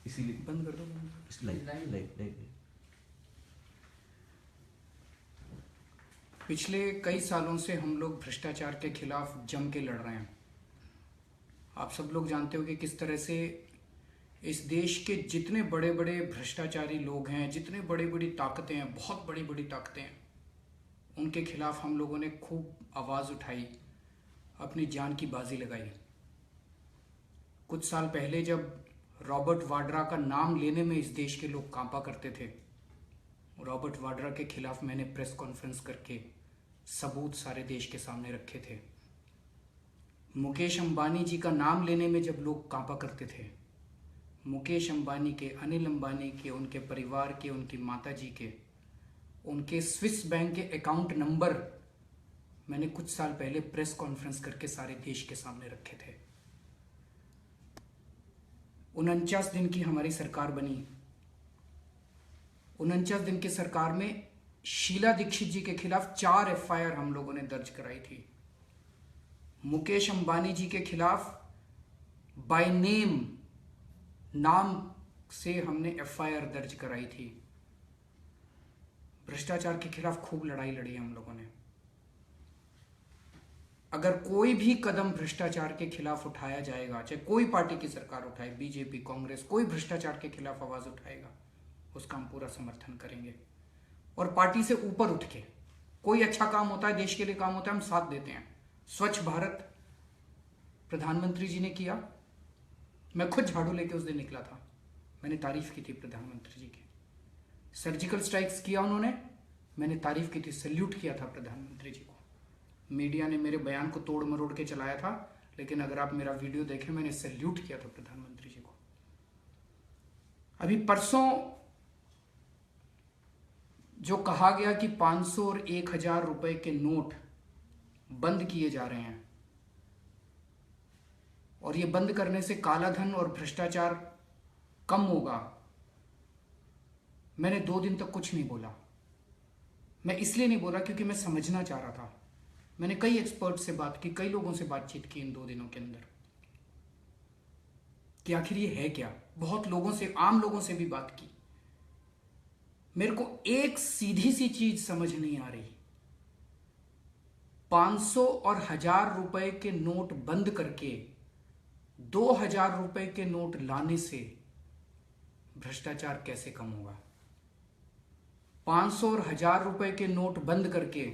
इसीलिए बंद कर दो। लाइट। पिछले कई सालों से हम लोग भ्रष्टाचार के खिलाफ जम के लड़ रहे हैं। आप सब लोग जानते हो कि किस तरह से इस देश के जितने बड़े बड़े भ्रष्टाचारी लोग हैं, जितने बड़ी बड़ी ताकतें हैं, बहुत बड़ी बड़ी ताकतें हैं, उनके खिलाफ हम लोगों ने खूब आवाज़ उठाई, अपनी जान की बाजी लगाई। कुछ साल पहले जब रॉबर्ट वाड्रा का नाम लेने में इस देश के लोग कांपा करते थे, रॉबर्ट वाड्रा के खिलाफ मैंने प्रेस कॉन्फ्रेंस करके सबूत सारे देश के सामने रखे थे। मुकेश अंबानी जी का नाम लेने में जब लोग कांपा करते थे, मुकेश अंबानी के, अनिल अंबानी के, उनके परिवार के, उनकी माता जी के, उनके स्विस बैंक के अकाउंट नंबर मैंने कुछ साल पहले प्रेस कॉन्फ्रेंस करके सारे देश के सामने रखे थे। 49 दिन की हमारी सरकार बनी। 49 दिन की सरकार में शीला दीक्षित जी के खिलाफ 4 एफआईआर हम लोगों ने दर्ज कराई थी। मुकेश अंबानी जी के खिलाफ बाय नेम, नाम से हमने एफआईआर दर्ज कराई थी। भ्रष्टाचार के खिलाफ खूब लड़ाई लड़ी हम लोगों ने। अगर कोई भी कदम भ्रष्टाचार के खिलाफ उठाया जाएगा, चाहे कोई पार्टी की सरकार उठाए, बीजेपी, कांग्रेस, कोई भ्रष्टाचार के खिलाफ आवाज उठाएगा, उसका हम पूरा समर्थन करेंगे। और पार्टी से ऊपर उठ के कोई अच्छा काम होता है, देश के लिए काम होता है, हम साथ देते हैं। स्वच्छ भारत प्रधानमंत्री जी ने किया, मैं खुद झाड़ू लेके उस दिन निकला था, मैंने तारीफ की थी प्रधानमंत्री जी की। सर्जिकल स्ट्राइक्स किया उन्होंने, मैंने तारीफ की थी, सैल्यूट किया था प्रधानमंत्री जी को। मीडिया ने मेरे बयान को तोड़ मरोड़ के चलाया था, लेकिन अगर आप मेरा वीडियो देखें, मैंने सैल्यूट किया था प्रधानमंत्री जी को। अभी परसों जो कहा गया कि 500 और 1000 रुपए के नोट बंद किए जा रहे हैं, और ये बंद करने से काला धन और भ्रष्टाचार कम होगा, मैंने 2 दिन तक कुछ नहीं बोला। मैं इसलिए नहीं बोला क्योंकि मैं समझना चाह रहा था। मैंने कई एक्सपर्ट से बात की, कई लोगों से बातचीत की इन 2 दिनों के अंदर कि आखिर ये है क्या। बहुत लोगों से, आम लोगों से भी बात की। मेरे को एक सीधी सी चीज समझ नहीं आ रही। 500 और 1000 रुपए के नोट बंद करके 2000 रुपए के नोट लाने से भ्रष्टाचार कैसे कम होगा? 500 और 1000 रुपए के नोट बंद करके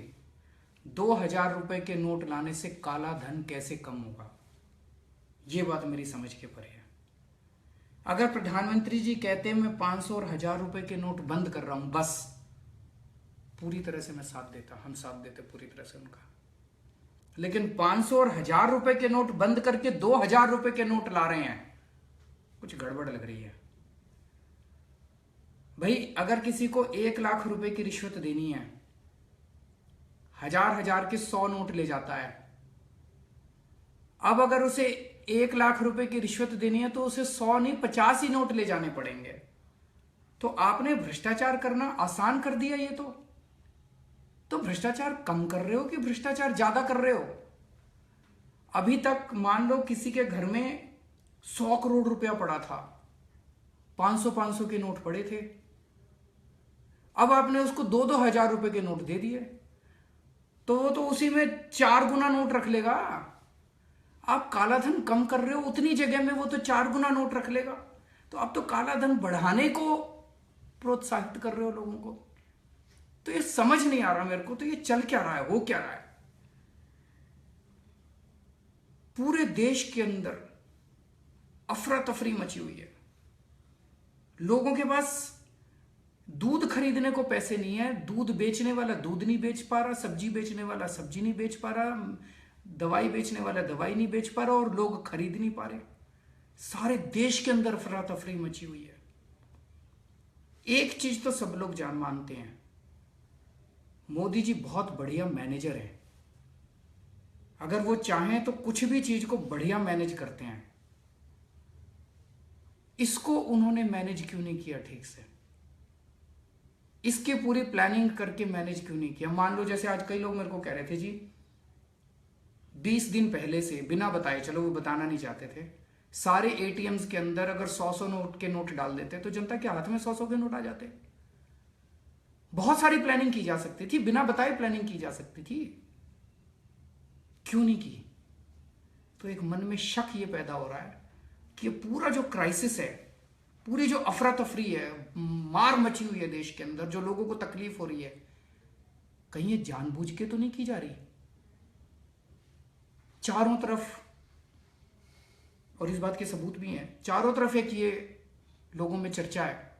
2000 रुपए के नोट लाने से काला धन कैसे कम होगा? ये बात मेरी समझ के परे है। अगर प्रधानमंत्री जी कहते हैं मैं 500 और 1000 रुपए के नोट बंद कर रहा हूं, बस पूरी तरह से मैं साथ देता, हम साथ देते पूरी तरह से उनका। लेकिन 500 और 1000 रुपए के नोट बंद करके 2000 रुपए के नोट ला रहे हैं, कुछ गड़बड़ लग रही है भाई। अगर किसी को 1 लाख रुपए की रिश्वत देनी है, 1000 के 100 नोट ले जाता है। अब अगर उसे 1 लाख रुपए की रिश्वत देनी है तो उसे 100 नहीं 50 ही नोट ले जाने पड़ेंगे। तो आपने भ्रष्टाचार करना आसान कर दिया। ये तो भ्रष्टाचार कम कर रहे हो कि भ्रष्टाचार ज्यादा कर रहे हो? अभी तक मान लो किसी के घर में 100 करोड़ रुपया पड़ा था, 500 के नोट पड़े थे, अब आपने उसको 2 हजार रुपए के नोट दे दिए, तो वो तो उसी में 4 गुना नोट रख लेगा। आप काला धन कम कर रहे हो, उतनी जगह में वो तो 4 गुना नोट रख लेगा। तो आप तो काला धन बढ़ाने को प्रोत्साहित कर रहे हो लोगों को। तो ये समझ नहीं आ रहा मेरे को, तो ये चल क्या रहा है, हो क्या रहा है? पूरे देश के अंदर अफरा तफरी मची हुई है। लोगों के पास दूध खरीदने को पैसे नहीं है, दूध बेचने वाला दूध नहीं बेच पा रहा, सब्जी बेचने वाला सब्जी नहीं बेच पा रहा, दवाई बेचने वाला दवाई नहीं बेच पा रहा, और लोग खरीद नहीं पा रहे। सारे देश के अंदर अफरा तफरी मची हुई है। एक चीज तो सब लोग जान मानते हैं, मोदी जी बहुत बढ़िया मैनेजर हैं। अगर वो चाहें तो कुछ भी चीज को बढ़िया मैनेज करते हैं। इसको उन्होंने मैनेज क्यों नहीं किया ठीक से? इसकी पूरी प्लानिंग करके मैनेज क्यों नहीं किया? मान लो जैसे आज कई लोग मेरे को कह रहे थे जी 20 दिन पहले से बिना बताए, चलो वो बताना नहीं चाहते थे, सारे एटीएम्स के अंदर अगर 100 नोट के नोट डाल देते तो जनता के हाथ में 100 के नोट आ जाते। बहुत सारी प्लानिंग की जा सकती थी, बिना बताए प्लानिंग की जा सकती थी, क्यों नहीं की? तो एक मन में शक ये पैदा हो रहा है कि पूरा जो क्राइसिस है, पूरी जो अफरा तफरी है, मार मची हुई है देश के अंदर, जो लोगों को तकलीफ हो रही है, कहीं ये जानबूझ के तो नहीं की जा रही? चारों तरफ, और इस बात के सबूत भी हैं, चारों तरफ एक ये लोगों में चर्चा है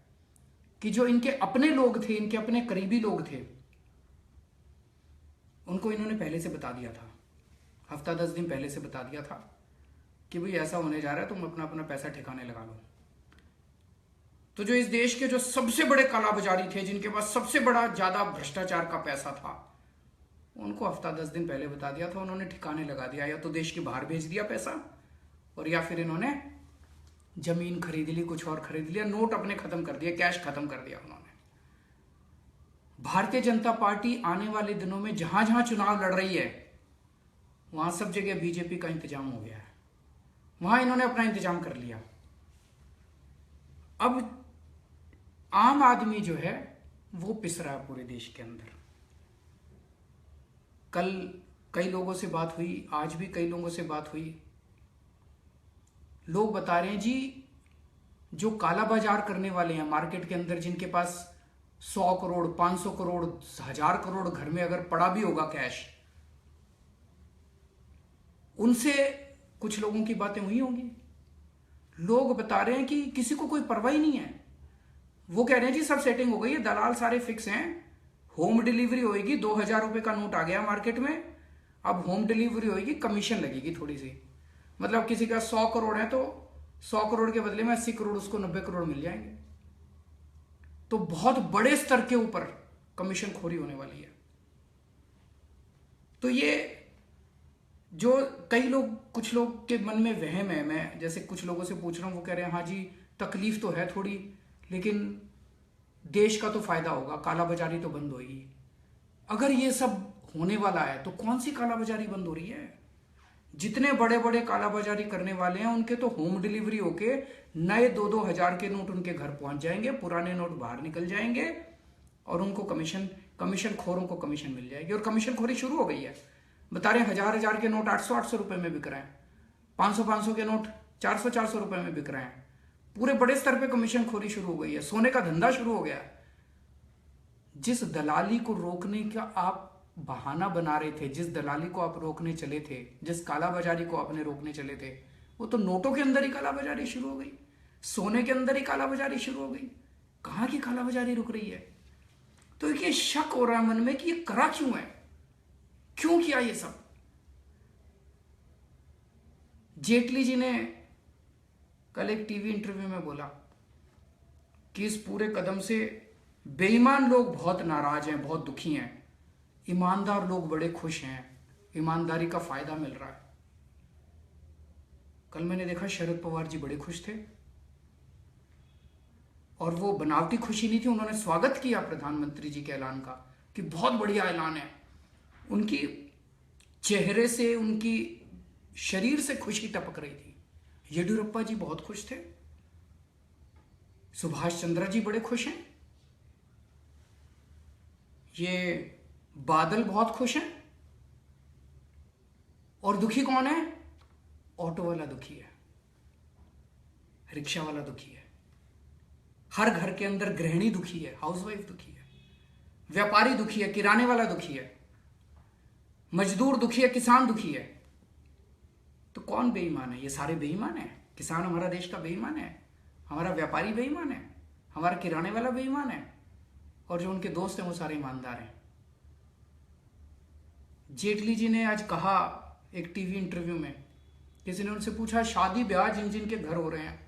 कि जो इनके अपने लोग थे, इनके अपने करीबी लोग थे, उनको इन्होंने पहले से बता दिया था, हफ्ता 10 दिन पहले से बता दिया था कि भाई ऐसा होने जा रहा है, तुम अपना अपना पैसा ठिकाने लगा लो। तो जो इस देश के जो सबसे बड़े कालाबाजारी थे, जिनके पास सबसे बड़ा ज्यादा भ्रष्टाचार का पैसा था, उनको हफ्ता 10 दिन पहले बता दिया था, उन्होंने ठिकाने लगा दिया। या तो देश के बाहर भेज दिया पैसा, और या फिर इन्होंने जमीन खरीद ली, कुछ और खरीद लिया, नोट अपने खत्म कर दिए, कैश खत्म कर दिया उन्होंने। भारतीय जनता पार्टी आने वाले दिनों में जहां जहां चुनाव लड़ रही है, वहां सब जगह बीजेपी का इंतजाम हो गया है, वहां इन्होंने अपना इंतजाम कर लिया। अब आम आदमी जो है वो पिस रहा है पूरे देश के अंदर। कल कई लोगों से बात हुई, आज भी कई लोगों से बात हुई, लोग बता रहे हैं जी जो काला बाजार करने वाले हैं मार्केट के अंदर, जिनके पास 100 करोड़ 500 करोड़ 1000 करोड़ घर में अगर पड़ा भी होगा कैश, उनसे कुछ लोगों की बातें हुई होंगी। लोग बता रहे हैं कि किसी को कोई परवाह ही नहीं है, वो कह रहे हैं जी सब सेटिंग हो गई है, दलाल सारे फिक्स हैं, होम डिलीवरी होएगी, 2000 रुपए का नोट आ गया मार्केट में, अब होम डिलीवरी होएगी, कमीशन लगेगी थोड़ी सी, मतलब किसी का 100 करोड़ है तो 100 करोड़ के बदले में 80 करोड़ उसको 90 करोड़ मिल जाएंगे। तो बहुत बड़े स्तर के ऊपर कमीशन खोरी होने वाली है। तो ये जो कई लोग, कुछ लोग के मन में वहम है, मैं जैसे कुछ लोगों से पूछ रहा हूं, वो कह रहे हैं हाँ जी तकलीफ तो है थोड़ी, लेकिन देश का तो फायदा होगा, कालाबाजारी तो बंद होगी। अगर ये सब होने वाला है तो कौन सी कालाबाजारी बंद हो रही है? जितने बड़े बड़े कालाबाजारी करने वाले हैं उनके तो होम डिलीवरी होके नए 2-2 हजार के नोट उनके घर पहुंच जाएंगे, पुराने नोट बाहर निकल जाएंगे, और उनको कमीशन खोरों को कमीशन मिल जाएगी। और कमीशन खोरी शुरू हो गई है। बता रहे हैं 1000 के नोट 800 रुपए में बिक रहे हैं, 500 के नोट 400 रुपए में बिक रहे हैं। पूरे बड़े स्तर पे कमीशन खोरी शुरू हो गई है, सोने का धंधा शुरू हो गया है। जिस दलाली को रोकने का आप बहाना बना रहे थे, जिस दलाली को आप रोकने चले थे, जिस कालाबाजारी को आपने रोकने चले थे, वो तो नोटों के अंदर ही कालाबाजारी शुरू हो गई, सोने के अंदर ही कालाबाजारी शुरू हो गई। कहां की कालाबाजारी रुक रही है? तो ये शक हो रहा है मन में कि ये करा क्यों है, क्यों किया ये सब? जेटली जी ने कल एक टीवी इंटरव्यू में बोला कि इस पूरे कदम से बेईमान लोग बहुत नाराज हैं, बहुत दुखी हैं, ईमानदार लोग बड़े खुश हैं, ईमानदारी का फायदा मिल रहा है। कल मैंने देखा शरद पवार जी बड़े खुश थे, और वो बनावटी खुशी नहीं थी, उन्होंने स्वागत किया प्रधानमंत्री जी के ऐलान का कि बहुत बढ़िया ऐलान है। उनकी चेहरे से, उनकी शरीर से खुशी टपक रही थी। येडियुरप्पा जी बहुत खुश थे, सुभाष चंद्र जी बड़े खुश हैं, ये बादल बहुत खुश हैं, और दुखी कौन है? ऑटो वाला दुखी है, रिक्शा वाला दुखी है, हर घर के अंदर गृहिणी दुखी है, हाउसवाइफ दुखी है, व्यापारी दुखी है, किराने वाला दुखी है, मजदूर दुखी है, किसान दुखी है। तो कौन बेईमान है? ये सारे बेईमान है। किसान हमारा देश का बेईमान है, हमारा व्यापारी बेईमान है, हमारा किराने वाला बेईमान है, और जो उनके दोस्त हैं वो सारे ईमानदार हैं। जेटली जी ने आज कहा एक टीवी इंटरव्यू में, किसी ने उनसे पूछा शादी ब्याह जिन जिन के घर हो रहे हैं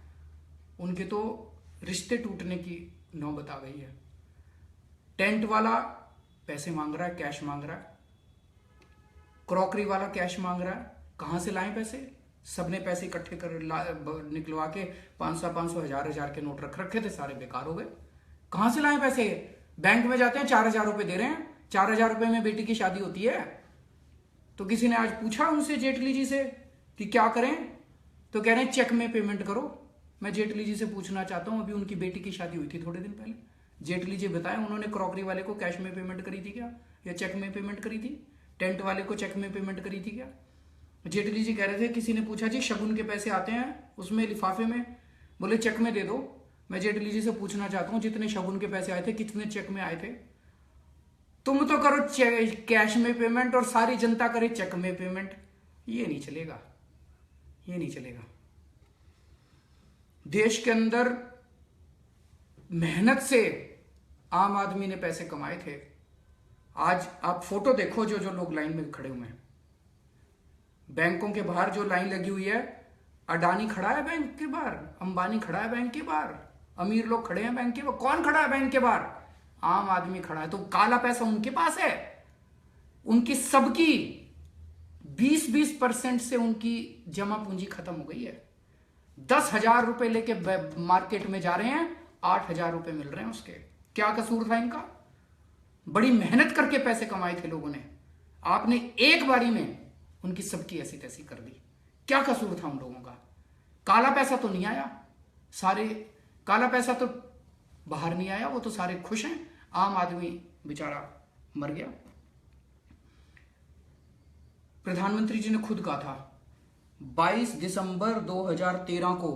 उनके तो रिश्ते टूटने की नौबत आ गई है। टेंट वाला पैसे मांग रहा है, कैश मांग रहा है, क्रॉकरी वाला कैश मांग रहा है, कहां से लाएं पैसे? सबने पैसे इकट्ठे कर निकलवा के 500 1000 के नोट रख रखे थे, सारे बेकार हो गए। कहां से लाएं पैसे? बैंक में जाते हैं 4000 रुपए दे रहे हैं, 4000 रुपए में बेटी की शादी होती है। तो किसी ने आज पूछा उनसे, जेटली जी से, कि क्या करें? तो कह रहे हैं चेक में पेमेंट करो। मैं जेटली जी से पूछना चाहता हूं, अभी उनकी बेटी की शादी हुई थी थोड़े दिन पहले, जेटली जी बताएं उन्होंने क्रॉकरी वाले को कैश में पेमेंट करी थी क्या, या चेक में पेमेंट करी थी? टेंट वाले को चेक में पेमेंट करी थी क्या? जेटली जी कह रहे थे, किसी ने पूछा जी शगुन के पैसे आते हैं उसमें लिफाफे में, बोले चेक में दे दो। मैं जेटली जी से पूछना चाहता हूं, जितने शगुन के पैसे आए थे कितने चेक में आए थे? तुम तो करो कैश में पेमेंट और सारी जनता करे चेक में पेमेंट। ये नहीं चलेगा, ये नहीं चलेगा। देश के अंदर मेहनत से आम आदमी ने पैसे कमाए थे। आज आप फोटो देखो, जो जो लोग लाइन में खड़े हुए हैं, बैंकों के बाहर जो लाइन लगी हुई है, अडानी खड़ा है बैंक के बाहर, अंबानी खड़ा है बैंक के बाहर, अमीर लोग खड़े हैं बैंक के बाहर। कौन खड़ा है बैंक के बाहर? आम आदमी खड़ा है। तो काला पैसा उनके पास है, उनकी सबकी 20% से उनकी जमा पूंजी खत्म हो गई है। 10,000 रुपए लेके मार्केट में जा रहे हैं, 8,000 रुपए मिल रहे हैं उसके। क्या कसूर था इनका? बड़ी मेहनत करके पैसे कमाए थे लोगों ने, आपने एक बारी में उनकी सबकी ऐसी तैसी कर दी। क्या कसूर था उन लोगों का? काला पैसा तो नहीं आया, सारे काला पैसा तो बाहर नहीं आया, वो तो सारे खुश हैं। आम आदमी बेचारा मर गया। प्रधानमंत्री जी ने खुद कहा था, 22 दिसंबर 2013 को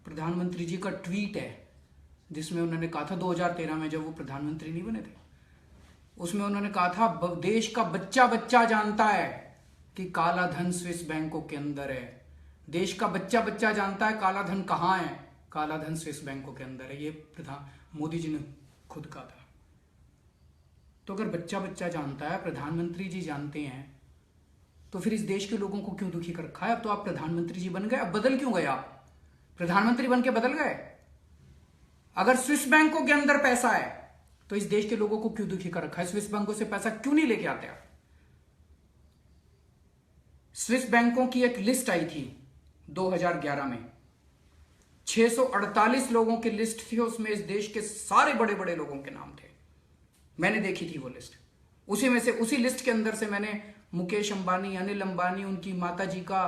प्रधानमंत्री जी का ट्वीट है जिसमें उन्होंने कहा था, 2013 में जब वो प्रधानमंत्री नहीं बने थे, उसमें उन्होंने कहा था, देश का बच्चा बच्चा जानता है कि काला धन स्विस बैंकों के अंदर है। देश का बच्चा बच्चा जानता है काला धन कहां है, काला धन स्विस बैंकों के अंदर है। ये प्रधान मोदी जी ने खुद कहा था। तो अगर बच्चा बच्चा जानता है, प्रधानमंत्री जी जानते हैं, तो फिर इस देश के लोगों को क्यों दुखी कर रखा है? अब तो आप प्रधानमंत्री जी बन गए, अब बदल क्यों गए? आप प्रधानमंत्री बन के बदल गए? अगर स्विस बैंकों के अंदर पैसा है तो इस देश के लोगों को क्यों दुखी कर रखा है? स्विस बैंकों से पैसा क्यों नहीं लेके आते आप? स्विस बैंकों की एक लिस्ट आई थी 2011 में, 648 लोगों की लिस्ट थी, उसमें इस देश के सारे बड़े बड़े लोगों के नाम थे। मैंने देखी थी वो लिस्ट। उसी में से, उसी लिस्ट के अंदर से मैंने मुकेश अंबानी, अनिल अंबानी, उनकी माता जी का,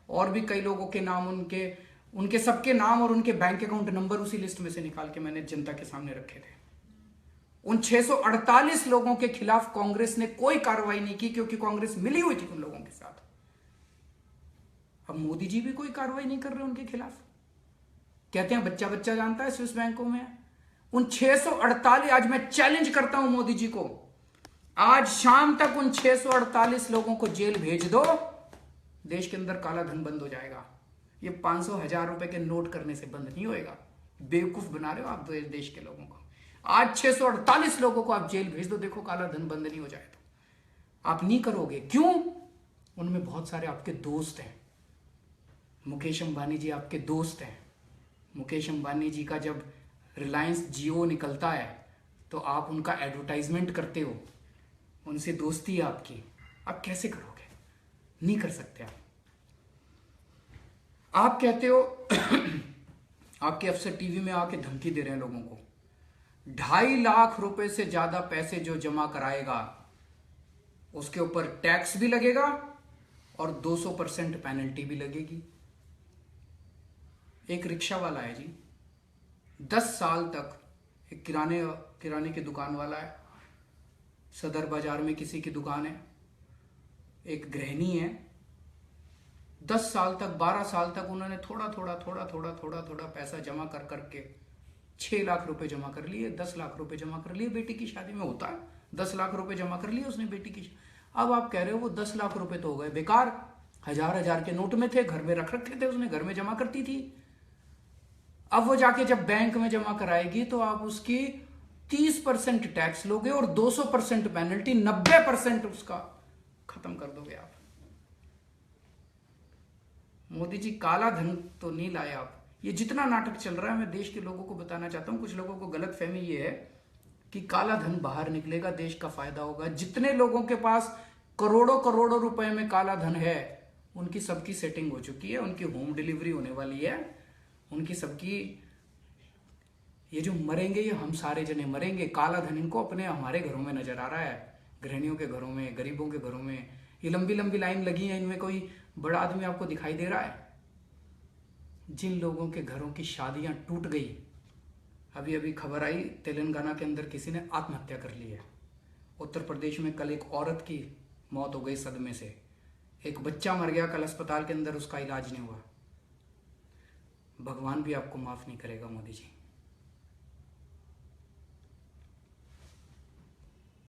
और भी कई लोगों के नाम, उनके सबके नाम और उनके बैंक अकाउंट नंबर उसी लिस्ट में से निकाल के मैंने जनता के सामने रखे थे। उन 648 लोगों के खिलाफ कांग्रेस ने कोई कार्रवाई नहीं की, क्योंकि कांग्रेस मिली हुई थी उन लोगों के साथ। अब मोदी जी भी कोई कार्रवाई नहीं कर रहे उनके खिलाफ, कहते हैं बच्चा बच्चा जानता है स्विस बैंकों में। उन 648, आज मैं चैलेंज करता हूं मोदी जी को, आज शाम तक उन 648 लोगों को जेल भेज दो, देश के अंदर काला धन बंद हो जाएगा। ये 500, 1,000 रुपए के नोट करने से बंद नहीं होएगा। बेवकूफ बना रहे हो आप देश के लोगों को। आज 648 लोगों को आप जेल भेज दो, देखो काला धन बंद नहीं हो जाए। तो आप नहीं करोगे, क्यों? उनमें बहुत सारे आपके दोस्त हैं। मुकेश अंबानी जी आपके दोस्त हैं। मुकेश अंबानी जी का जब रिलायंस जियो निकलता है तो आप उनका एडवर्टाइजमेंट करते हो, उनसे दोस्ती है आपकी। आप कैसे करोगे? नहीं कर सकते आप कहते हो आपके अफसर टीवी में आके धमकी दे रहे हैं लोगों को, 2.5 लाख रुपए से ज्यादा पैसे जो जमा कराएगा उसके ऊपर टैक्स भी लगेगा और 200% पेनल्टी भी लगेगी। एक रिक्शा वाला है जी, 10 साल तक, एक किराने की दुकान वाला है, सदर बाजार में किसी की दुकान है, एक गृहिणी है, 10 साल तक, 12 साल तक उन्होंने थोड़ा पैसा जमा कर करके 6 लाख रुपए जमा कर लिए, 10 लाख रुपए जमा कर लिए। बेटी की शादी में होता है, 10 लाख रुपए जमा कर लिए उसने बेटी की। अब आप कह रहे हो वो 10 लाख रुपए तो हो गए बेकार, 1,000 के नोट में थे, घर में रख रखे थे, उसने घर में जमा करती थी। अब वो जाके जब बैंक में जमा कराएगी तो आप उसकी 30% टैक्स लोगे और 200% पेनल्टी, 90% उसका खत्म कर दोगे आप। मोदी जी काला धन तो नहीं लाए आप। ये जितना नाटक चल रहा है, मैं देश के लोगों को बताना चाहता हूं, कुछ लोगों को गलत फहमी ये है कि काला धन बाहर निकलेगा, देश का फायदा होगा। जितने लोगों के पास करोड़ों करोड़ों रुपए में काला धन है, उनकी सबकी सेटिंग हो चुकी है, उनकी होम डिलीवरी होने वाली है, उनकी सबकी, ये जो मरेंगे ये हम सारे जने मरेंगे। काला धन इनको अपने हमारे घरों में नजर आ रहा है, गृहिणियों के घरों में, गरीबों के घरों में। ये लंबी लंबी लाइन लगी है, इनमें कोई बड़ा आदमी आपको दिखाई दे रहा है? जिन लोगों के घरों की शादियां टूट गई, अभी अभी खबर आई तेलंगाना के अंदर किसी ने आत्महत्या कर ली है। उत्तर प्रदेश में कल एक औरत की मौत हो गई सदमे से। एक बच्चा मर गया कल अस्पताल के अंदर, उसका इलाज नहीं हुआ। भगवान भी आपको माफ़ नहीं करेगा मोदी जी।